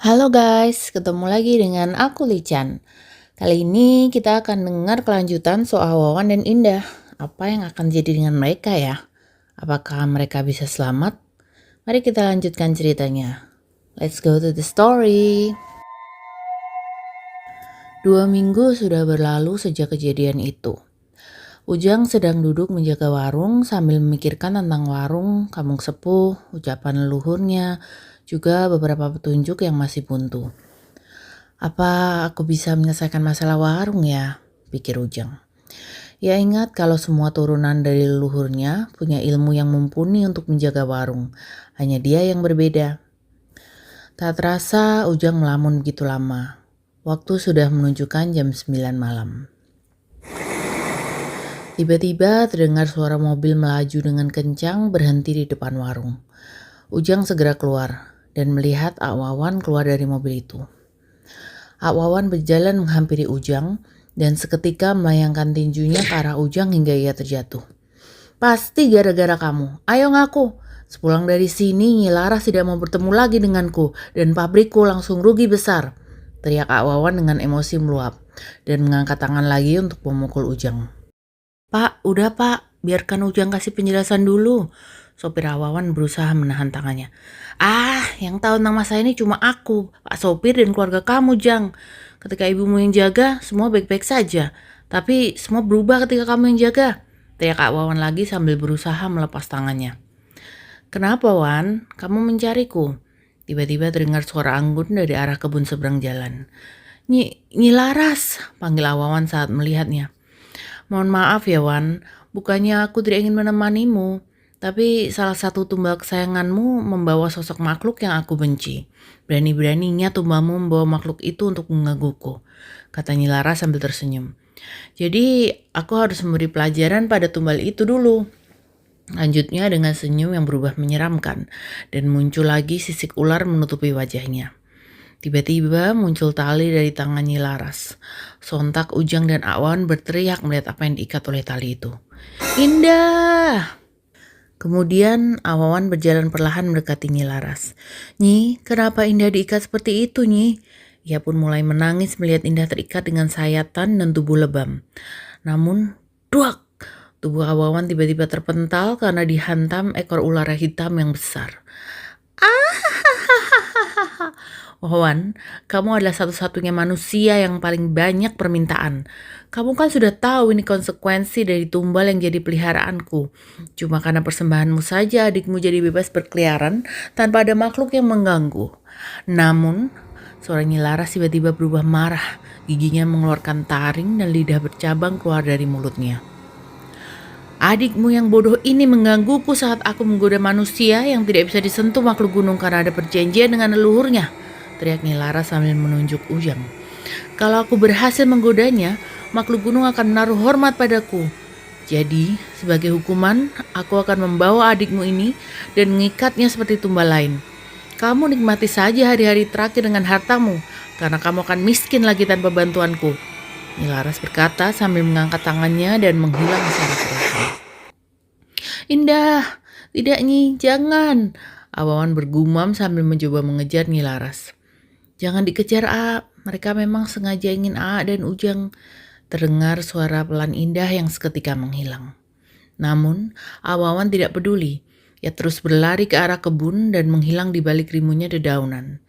Halo guys, ketemu lagi dengan aku Lican. Kali ini kita akan dengar kelanjutan soal Wawan dan Indah. Apa yang akan jadi dengan mereka ya? Apakah mereka bisa selamat? Mari kita lanjutkan ceritanya. Let's go to the story. 2 minggu sudah berlalu sejak kejadian itu. Ujang sedang duduk menjaga warung sambil memikirkan tentang warung, kampung sepuh, ucapan leluhurnya, juga beberapa petunjuk yang masih buntu. Apa aku bisa menyelesaikan masalah warung ya? Pikir Ujang. Ia ingat kalau semua turunan dari leluhurnya punya ilmu yang mumpuni untuk menjaga warung. Hanya dia yang berbeda. Tak terasa Ujang melamun begitu lama. Waktu sudah menunjukkan jam 9 malam. Tiba-tiba terdengar suara mobil melaju dengan kencang berhenti di depan warung. Ujang segera keluar dan melihat Ak Wawan keluar dari mobil itu. Ak Wawan berjalan menghampiri Ujang dan seketika melayangkan tinjunya ke arah Ujang hingga ia terjatuh. Pasti gara-gara kamu, ayo ngaku. Sepulang dari sini Nyi Laras tidak mau bertemu lagi denganku dan pabrikku langsung rugi besar. Teriak Ak Wawan dengan emosi meluap dan mengangkat tangan lagi untuk memukul Ujang. Pak, udah pak, biarkan Ujang kasih penjelasan dulu. Sopir Ak Wawan berusaha menahan tangannya. Yang tahu tentang masalah ini cuma aku, Pak Sopir dan keluarga kamu, Jang. Ketika ibumu yang jaga, semua baik-baik saja. Tapi semua berubah ketika kamu yang jaga. Teriak Ak Wawan lagi sambil berusaha melepas tangannya. Kenapa, Wan? Kamu mencariku? Tiba-tiba terdengar suara anggun dari arah kebun seberang jalan. Nyi Laras, panggil Ak Wawan saat melihatnya. Mohon maaf ya Wan, bukannya aku tidak ingin menemanimu, tapi salah satu tumbal kesayanganmu membawa sosok makhluk yang aku benci. Berani-beraninya tumbalmu membawa makhluk itu untuk menggangguku, kata Nyi Laras sambil tersenyum. Jadi aku harus memberi pelajaran pada tumbal itu dulu. Lanjutnya dengan senyum yang berubah menyeramkan dan muncul lagi sisik ular menutupi wajahnya. Tiba-tiba muncul tali dari tangan Nyi Laras. Sontak Ujang dan Ak Wawan berteriak melihat apa yang diikat oleh tali itu. Indah! Kemudian Ak Wawan berjalan perlahan mendekati Nyi Laras. Nyi, kenapa Indah diikat seperti itu, Nyi? Ia pun mulai menangis melihat Indah terikat dengan sayatan dan tubuh lebam. Namun, duak! Tubuh Ak Wawan tiba-tiba terpental karena dihantam ekor ular hitam yang besar. Wawan, kamu adalah satu-satunya manusia yang paling banyak permintaan. Kamu kan sudah tahu ini konsekuensi dari tumbal yang jadi peliharaanku. Cuma karena persembahanmu saja adikmu jadi bebas berkeliaran tanpa ada makhluk yang mengganggu. Namun, suara Nyi Laras tiba-tiba berubah marah. Giginya mengeluarkan taring dan lidah bercabang keluar dari mulutnya. Adikmu yang bodoh ini menggangguku saat aku menggoda manusia yang tidak bisa disentuh makhluk gunung karena ada perjanjian dengan leluhurnya. Teriak Nyi Laras sambil menunjuk Ujang. Kalau aku berhasil menggodanya, makhluk gunung akan menaruh hormat padaku. Jadi, sebagai hukuman, aku akan membawa adikmu ini dan mengikatnya seperti tumbal lain. Kamu nikmati saja hari-hari terakhir dengan hartamu, karena kamu akan miskin lagi tanpa bantuanku. Nyi Laras berkata sambil mengangkat tangannya dan menghilang secara perlahan. Indah, tidak Nyi, jangan. Ak Wawan bergumam sambil mencoba mengejar Nyi Laras. Jangan dikejar A, mereka memang sengaja ingin A dan Ujang. Terdengar suara pelan Indah yang seketika menghilang. Namun, Ak Wawan tidak peduli. Ia terus berlari ke arah kebun dan menghilang di balik rimbunnya dedaunan.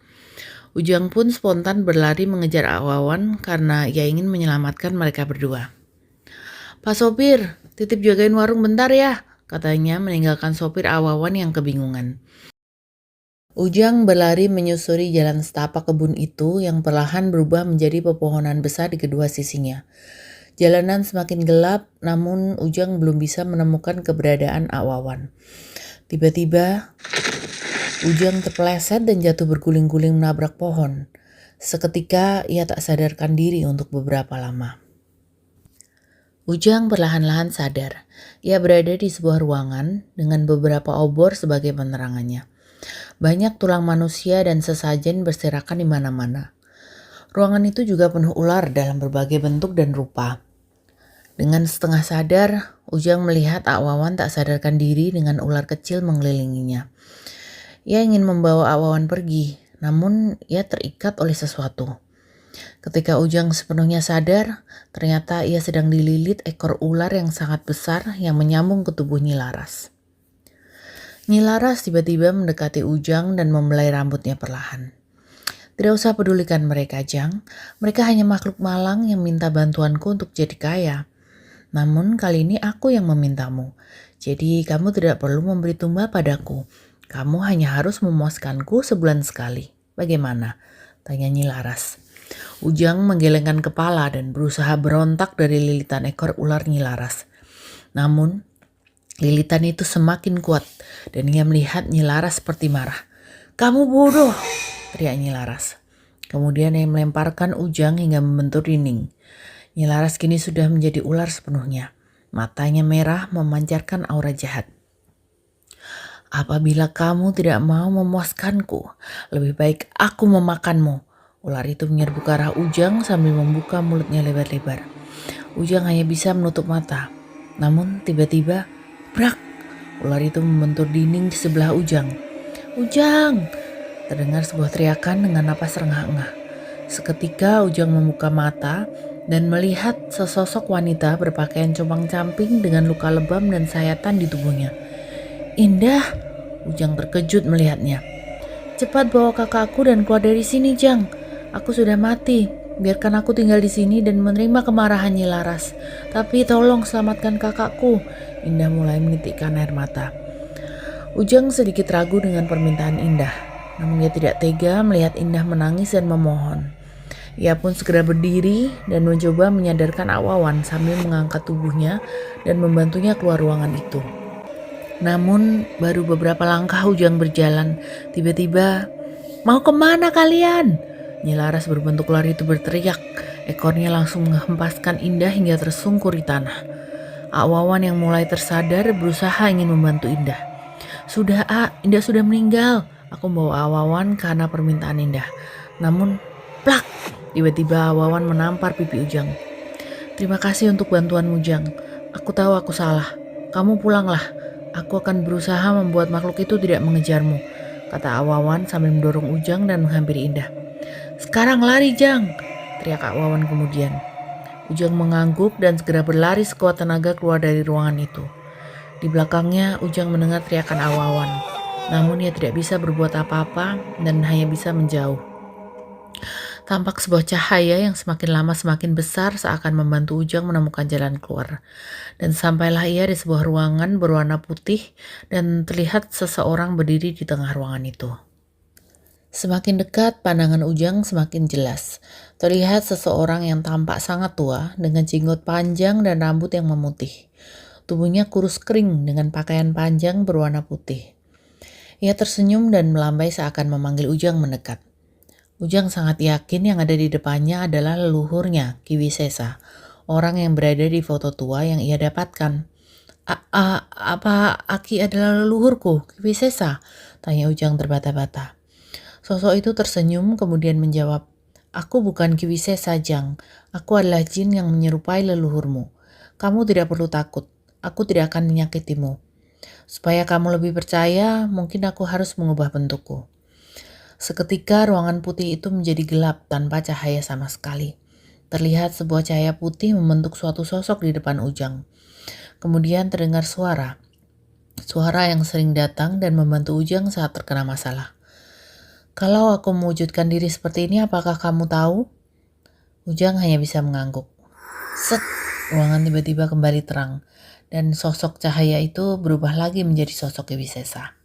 Ujang pun spontan berlari mengejar Ak Wawan karena ia ingin menyelamatkan mereka berdua. Pak Sopir, titip jagain warung bentar ya, katanya meninggalkan sopir Ak Wawan yang kebingungan. Ujang berlari menyusuri jalan setapak kebun itu yang perlahan berubah menjadi pepohonan besar di kedua sisinya. Jalanan semakin gelap, namun Ujang belum bisa menemukan keberadaan Ak Wawan. Tiba-tiba, Ujang terpeleset dan jatuh berguling-guling menabrak pohon. Seketika ia tak sadarkan diri untuk beberapa lama. Ujang perlahan-lahan sadar. Ia berada di sebuah ruangan dengan beberapa obor sebagai penerangannya. Banyak tulang manusia dan sesajen berserakan di mana-mana. Ruangan itu juga penuh ular dalam berbagai bentuk dan rupa. Dengan setengah sadar, Ujang melihat Ak Wawan tak sadarkan diri dengan ular kecil mengelilinginya. Ia ingin membawa Ak Wawan pergi, Namun ia terikat oleh sesuatu. Ketika Ujang sepenuhnya sadar, ternyata ia sedang dililit ekor ular yang sangat besar yang menyambung ke tubuh Nyi Laras. Nyi Laras tiba-tiba mendekati Ujang dan membelai rambutnya perlahan. Tidak usah pedulikan mereka, Jang. Mereka hanya makhluk malang yang minta bantuanku untuk jadi kaya. Namun kali ini aku yang memintamu. Jadi kamu tidak perlu memberi tumbal padaku. Kamu hanya harus memuaskanku sebulan sekali. Bagaimana? Tanya Nyi Laras. Ujang menggelengkan kepala dan berusaha berontak dari lilitan ekor ular Nyi Laras. Namun, lilitan itu semakin kuat dan ia melihat Nyi Laras seperti marah. Kamu bodoh, teriak Nyi Laras. Kemudian ia melemparkan Ujang hingga membentur dinding. Nyi Laras kini sudah menjadi ular sepenuhnya. Matanya merah memancarkan aura jahat. Apabila kamu tidak mau memuaskanku, lebih baik aku memakanmu. Ular itu menyerbu ke arah Ujang sambil membuka mulutnya lebar-lebar. Ujang hanya bisa menutup mata. Namun tiba-tiba, brak! Ular itu membentur dinding di sebelah Ujang. Ujang! Terdengar sebuah teriakan dengan napas rengah-engah. Seketika Ujang membuka mata dan melihat sesosok wanita berpakaian compang-camping dengan luka lebam dan sayatan di tubuhnya. Indah! Ujang terkejut melihatnya. Cepat bawa kakakku dan keluar dari sini, Jang. Aku sudah mati. Biarkan aku tinggal di sini dan menerima kemarahan Nyi Laras. Tapi tolong selamatkan kakakku. Indah mulai menitikkan air mata. Ujang sedikit ragu dengan permintaan Indah. Namun ia tidak tega melihat Indah menangis dan memohon. Ia pun segera berdiri dan mencoba menyadarkan Awawan sambil mengangkat tubuhnya dan membantunya keluar ruangan itu. Namun baru beberapa langkah Ujang berjalan, tiba-tiba, mau kemana kalian? Nyi Laras berbentuk ular itu berteriak. Ekornya langsung menghempaskan Indah hingga tersungkur di tanah. Awawan yang mulai tersadar berusaha ingin membantu Indah. Sudah, Indah sudah meninggal. Aku membawa Awawan karena permintaan Indah. Namun, plak! Tiba-tiba Awawan menampar pipi Ujang. Terima kasih untuk bantuanmu, Ujang. Aku tahu aku salah. Kamu pulanglah. Aku akan berusaha membuat makhluk itu tidak mengejarmu, kata Awawan sambil mendorong Ujang dan menghampiri Indah. Sekarang lari, Jang, teriak Awawan kemudian. Ujang mengangguk dan segera berlari sekuat tenaga keluar dari ruangan itu. Di belakangnya Ujang mendengar teriakan Awawan. Namun ia tidak bisa berbuat apa-apa dan hanya bisa menjauh. Tampak sebuah cahaya yang semakin lama semakin besar seakan membantu Ujang menemukan jalan keluar. Dan sampailah ia di sebuah ruangan berwarna putih dan terlihat seseorang berdiri di tengah ruangan itu. Semakin dekat, pandangan Ujang semakin jelas. Terlihat seseorang yang tampak sangat tua dengan jenggot panjang dan rambut yang memutih. Tubuhnya kurus kering dengan pakaian panjang berwarna putih. Ia tersenyum dan melambai seakan memanggil Ujang mendekat. Ujang sangat yakin yang ada di depannya adalah leluhurnya, Ki Wisesa, orang yang berada di foto tua yang ia dapatkan. Apa Aki adalah leluhurku, Ki Wisesa? Tanya Ujang terbata-bata. Sosok itu tersenyum kemudian menjawab, aku bukan Ki Wisesa, Jang. Aku adalah jin yang menyerupai leluhurmu. Kamu tidak perlu takut. Aku tidak akan menyakitimu. Supaya kamu lebih percaya, mungkin aku harus mengubah bentukku. Seketika ruangan putih itu menjadi gelap tanpa cahaya sama sekali. Terlihat sebuah cahaya putih membentuk suatu sosok di depan Ujang. Kemudian terdengar suara. Suara yang sering datang dan membantu Ujang saat terkena masalah. Kalau aku mewujudkan diri seperti ini, apakah kamu tahu? Ujang hanya bisa mengangguk. Set, ruangan tiba-tiba kembali terang. Dan sosok cahaya itu berubah lagi menjadi sosok Ki Wisesa.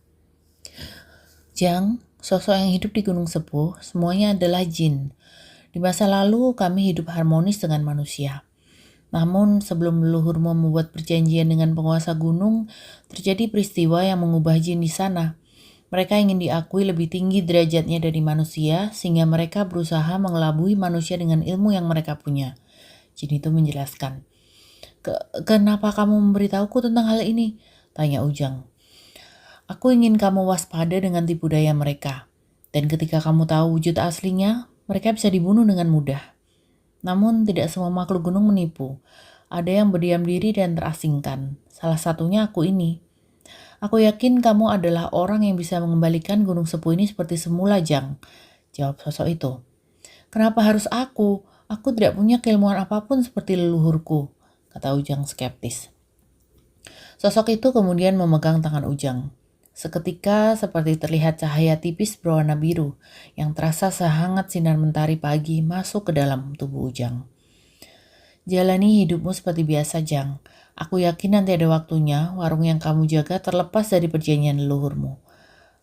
Jang, sosok yang hidup di Gunung Sepuh, semuanya adalah jin. Di masa lalu kami hidup harmonis dengan manusia. Namun sebelum leluhurmu membuat perjanjian dengan penguasa gunung, terjadi peristiwa yang mengubah jin di sana. Mereka ingin diakui lebih tinggi derajatnya dari manusia, sehingga mereka berusaha mengelabui manusia dengan ilmu yang mereka punya. Jin itu menjelaskan. Kenapa kamu memberitahuku tentang hal ini? Tanya Ujang. Aku ingin kamu waspada dengan tipu daya mereka. Dan ketika kamu tahu wujud aslinya, mereka bisa dibunuh dengan mudah. Namun tidak semua makhluk gunung menipu. Ada yang berdiam diri dan terasingkan. Salah satunya aku ini. Aku yakin kamu adalah orang yang bisa mengembalikan Gunung Sepuh ini seperti semula, Jang, jawab sosok itu. Kenapa harus aku? Aku tidak punya keilmuan apapun seperti leluhurku, kata Ujang skeptis. Sosok itu kemudian memegang tangan Ujang. Seketika seperti terlihat cahaya tipis berwarna biru yang terasa sehangat sinar mentari pagi masuk ke dalam tubuh Ujang. Jalani hidupmu seperti biasa, Jang. Aku yakin nanti ada waktunya warung yang kamu jaga terlepas dari perjanjian leluhurmu.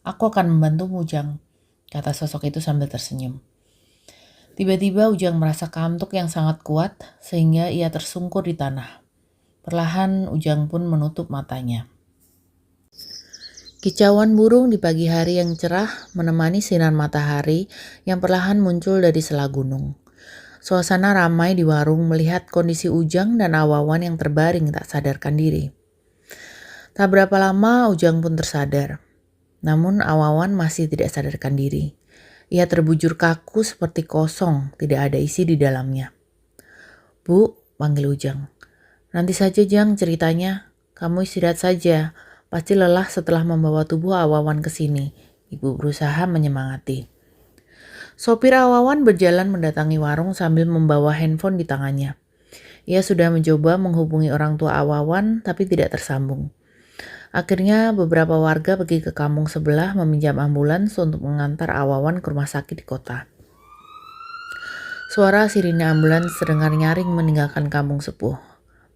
Aku akan membantumu, Jang, kata sosok itu sambil tersenyum. Tiba-tiba Ujang merasa kantuk yang sangat kuat sehingga ia tersungkur di tanah. Perlahan Ujang pun menutup matanya. Kicauan burung di pagi hari yang cerah menemani sinar matahari yang perlahan muncul dari sela gunung. Suasana ramai di warung melihat kondisi Ujang dan Awawan yang terbaring tak sadarkan diri. Tak berapa lama Ujang pun tersadar. Namun Awawan masih tidak sadarkan diri. Ia terbujur kaku seperti kosong, tidak ada isi di dalamnya. Bu, panggil Ujang. Nanti saja Jang ceritanya. Kamu istirahat saja. Pasti lelah setelah membawa tubuh Awawan ke sini. Ibu berusaha menyemangati. Sopir Awawan berjalan mendatangi warung sambil membawa handphone di tangannya. Ia sudah mencoba menghubungi orang tua Awawan tapi tidak tersambung. Akhirnya beberapa warga pergi ke kampung sebelah meminjam ambulans untuk mengantar Awawan ke rumah sakit di kota. Suara sirine ambulans terdengar nyaring meninggalkan kampung sepuh.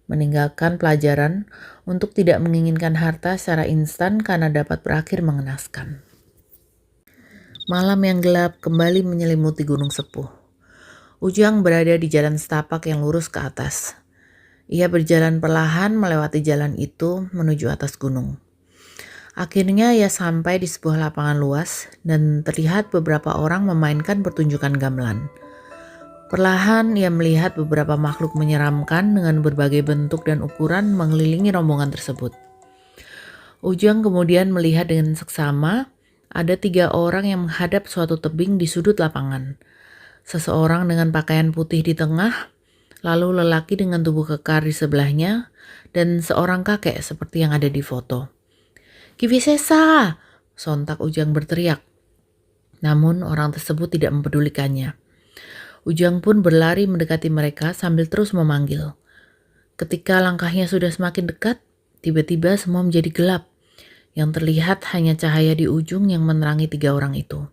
Meninggalkan pelajaran untuk tidak menginginkan harta secara instan karena dapat berakhir mengenaskan. Malam yang gelap kembali menyelimuti Gunung Sepuh. Ujang berada di jalan setapak yang lurus ke atas. Ia berjalan perlahan melewati jalan itu menuju atas gunung. Akhirnya ia sampai di sebuah lapangan luas dan terlihat beberapa orang memainkan pertunjukan gamelan. Perlahan ia melihat beberapa makhluk menyeramkan dengan berbagai bentuk dan ukuran mengelilingi rombongan tersebut. Ujang kemudian melihat dengan seksama ada 3 orang yang menghadap suatu tebing di sudut lapangan. Seseorang dengan pakaian putih di tengah, lalu lelaki dengan tubuh kekar di sebelahnya, dan seorang kakek seperti yang ada di foto. "Kivisesa!" sontak Ujang berteriak. Namun orang tersebut tidak mempedulikannya. Ujang pun berlari mendekati mereka sambil terus memanggil. Ketika langkahnya sudah semakin dekat, tiba-tiba semua menjadi gelap. Yang terlihat hanya cahaya di ujung yang menerangi 3 orang itu.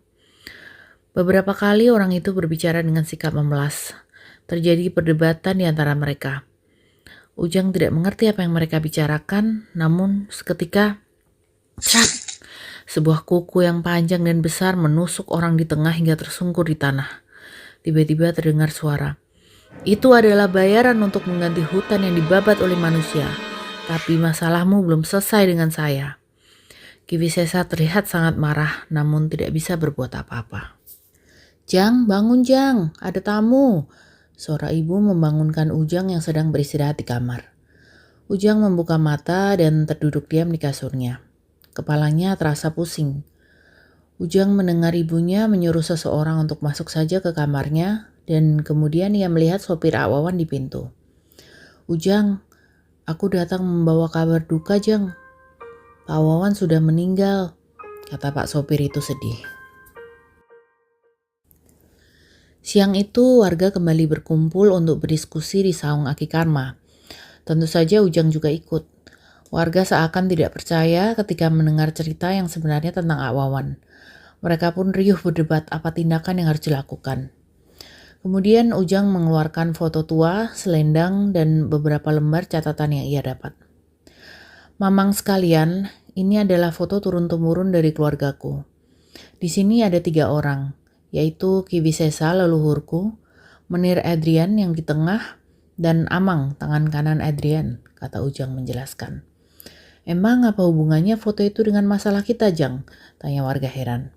Beberapa kali orang itu berbicara dengan sikap memelas. Terjadi perdebatan di antara mereka. Ujang tidak mengerti apa yang mereka bicarakan, namun seketika, crak! Sebuah kuku yang panjang dan besar menusuk orang di tengah hingga tersungkur di tanah. Tiba-tiba terdengar suara. "Itu adalah bayaran untuk mengganti hutan yang dibabat oleh manusia. Tapi masalahmu belum selesai dengan saya." Kivisesa terlihat sangat marah namun tidak bisa berbuat apa-apa. "Jang, bangun Jang, ada tamu." Suara ibu membangunkan Ujang yang sedang beristirahat di kamar. Ujang membuka mata dan terduduk diam di kasurnya. Kepalanya terasa pusing. Ujang mendengar ibunya menyuruh seseorang untuk masuk saja ke kamarnya dan kemudian ia melihat sopir Awawan di pintu. "Ujang, aku datang membawa kabar duka Jang. Pak Wawan sudah meninggal," kata Pak sopir itu sedih. Siang itu warga kembali berkumpul untuk berdiskusi di saung Aki Karma. Tentu saja Ujang juga ikut. Warga seakan tidak percaya ketika mendengar cerita yang sebenarnya tentang Awawan. Mereka pun riuh berdebat apa tindakan yang harus dilakukan. Kemudian Ujang mengeluarkan foto tua, selendang, dan beberapa lembar catatan yang ia dapat. "Mamang sekalian, ini adalah foto turun-temurun dari keluargaku. Di sini ada 3 orang, yaitu Kivisesa leluhurku, Menir Adrian yang di tengah, dan Amang tangan kanan Adrian," kata Ujang menjelaskan. "Emang apa hubungannya foto itu dengan masalah kita, Jang?" tanya warga heran.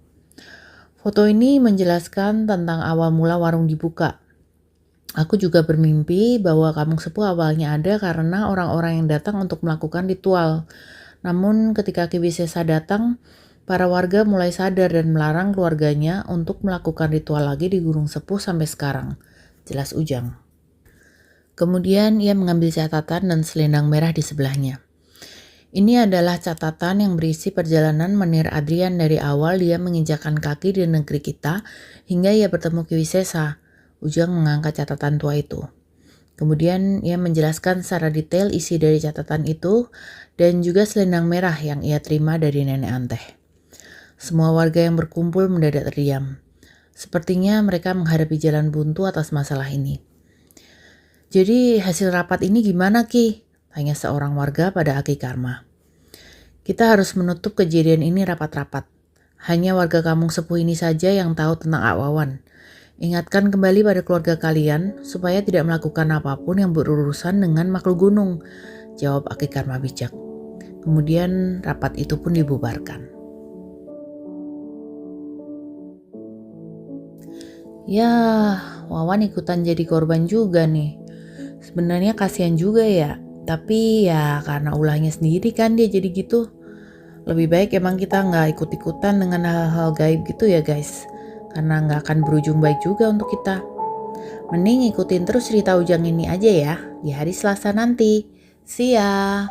"Foto ini menjelaskan tentang awal mula warung dibuka. Aku juga bermimpi bahwa kampung sepuh awalnya ada karena orang-orang yang datang untuk melakukan ritual. Namun ketika Kivisesa datang, para warga mulai sadar dan melarang keluarganya untuk melakukan ritual lagi di Gunung Sepuh sampai sekarang," jelas Ujang. Kemudian ia mengambil catatan dan selendang merah di sebelahnya. Ini adalah catatan yang berisi perjalanan Menir Adrian dari awal dia menginjakkan kaki di negeri kita hingga ia bertemu Ki Wisesa. Ujang mengangkat catatan tua itu. Kemudian ia menjelaskan secara detail isi dari catatan itu dan juga selendang merah yang ia terima dari Nenek Anteh. Semua warga yang berkumpul mendadak terdiam. Sepertinya mereka menghadapi jalan buntu atas masalah ini. Jadi hasil rapat ini gimana Ki? Tanya seorang warga pada Aki Karma. Kita harus menutup kejadian ini rapat-rapat. Hanya warga kampung sepuh ini saja yang tahu tentang Ak Wawan. Ingatkan kembali pada keluarga kalian supaya tidak melakukan apapun yang berurusan dengan makhluk gunung, jawab Aki Karma bijak. Kemudian rapat itu pun dibubarkan. Ya, Wawan ikutan jadi korban juga nih. Sebenarnya kasihan juga ya, tapi ya karena ulahnya sendiri kan dia jadi gitu. Lebih baik emang kita nggak ikut-ikutan dengan hal-hal gaib gitu ya guys. Karena nggak akan berujung baik juga untuk kita. Mending ikutin terus cerita Ujang ini aja ya, di hari Selasa nanti. See ya!